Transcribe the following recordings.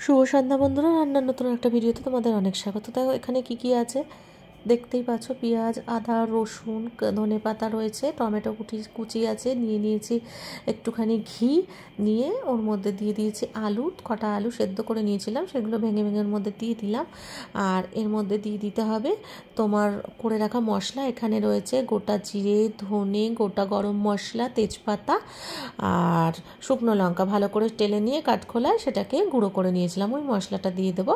শুভ সন্ধ্যা বন্ধুরা, রান্নার নতুন একটা ভিডিওতে তোমাদের অনেক স্বাগত। দেখো এখানে কি আছে দেখতেই পাচ্ছ। পেঁয়াজ, আদা, রসুন, ধনেপাতা রয়েছে, টমেটো কুচি আছে, নিয়ে নিয়েছি একটুখানি ঘি, নিয়ে ওর মধ্যে দিয়ে দিয়েছি আলু, কটা আলু সেদ্ধ করে নিয়েছিলাম, সেগুলো ভেঙে ভেঙে ওর মধ্যে দিয়ে দিলাম। আর এর মধ্যে দিয়ে দিতে হবে তোমার করে রাখা মশলা। এখানে রয়েছে গোটা জিরে, ধনে, গোটা গরম মশলা, তেজপাতা আর শুকনো লঙ্কা ভালো করে টেলে নিয়ে কাঠখোলায় সেটাকে গুঁড়ো করে নিয়েছিলাম। ওই মশলাটা দিয়ে দেবো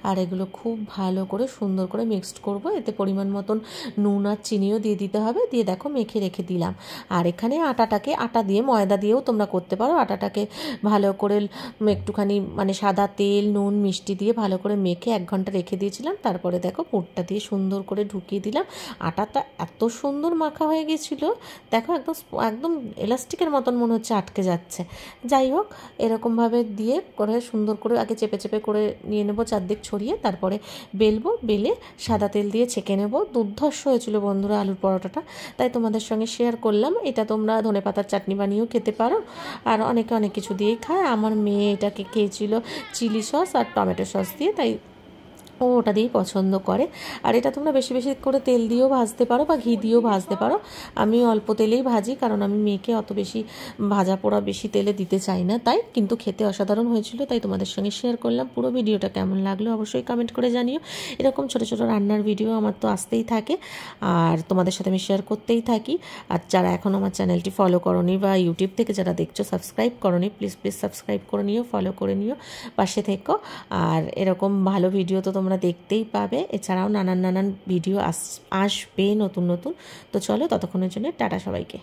আর এগুলো খুব ভালো করে সুন্দর করে মিক্সড করব। এতে পরিমাণ মতন নুন আর চিনিও দিয়ে দিতে হবে। দিয়ে দেখো মেখে রেখে দিলাম। আর এখানে আটা দিয়ে, ময়দা দিয়েও তোমরা করতে পারো, আটাটাকে ভালো করে একটুখানি মানে সাদা তেল, নুন, মিষ্টি দিয়ে ভালো করে মেখে 1 ঘন্টা রেখে দিয়েছিলাম। তারপরে দেখো পুরটা দিয়ে সুন্দর করে ঢুকিয়ে দিলাম। আটাটা এত সুন্দর মাখা হয়ে গেছিলো, দেখো একদম একদম এলাস্টিকের মতন মনে হচ্ছে আটকে যাচ্ছে। যাই হোক, এরকমভাবে দিয়ে করে সুন্দর করে আগে চেপে চেপে করে নিয়ে নেবো চারদিক ছড়িয়ে, তারপরে বেলবো, বেলে সাদা তেল দিয়ে ছেঁকে নেবো। দুর্ধর্ষ হয়েছিল বন্ধুরা আলুর পরোটাটা, তাই তোমাদের সঙ্গে শেয়ার করলাম। এটা তোমরা ধনেপাতার চাটনি বানিয়েও খেতে পারো, আর অনেকে অনেক কিছু দিয়েই খায়। আমার মেয়ে এটাকে খেয়েছিল চিলি সস আর টমেটো সস দিয়ে, তাই ও ওটা দিয়েই পছন্দ করে। আর এটা তোমরা বেশি বেশি করে তেল দিয়েও ভাজতে পারো বা ঘি দিয়েও ভাজতে পারো। আমি অল্প তেলেই ভাজি, কারণ আমি মেয়েকে অত বেশি ভাজা পোড়া বেশি তেলে দিতে চাই না, তাই। কিন্তু খেতে অসাধারণ হয়েছিল, তাই তোমাদের সঙ্গে শেয়ার করলাম। পুরো ভিডিওটা কেমন লাগলো অবশ্যই কমেন্ট করে জানিও। এরকম ছোটো ছোটো রান্নার ভিডিও আমার তো আসতেই থাকে, আর তোমাদের সাথে আমি শেয়ার করতেই থাকি। আর যারা এখন আমার চ্যানেলটি ফলো করোনি বা ইউটিউব থেকে যারা দেখছো সাবস্ক্রাইব করোনি, প্লিজ সাবস্ক্রাইব করে নিও, ফলো করে নিও, পাশে থেকো। আর এরকম ভালো ভিডিও তো তোমরা দেখতেই পাবে। এছাড়াও নানান ভিডিও আসবে নতুন। তো চলো, ততক্ষণের জন্য টাটা সবাইকে।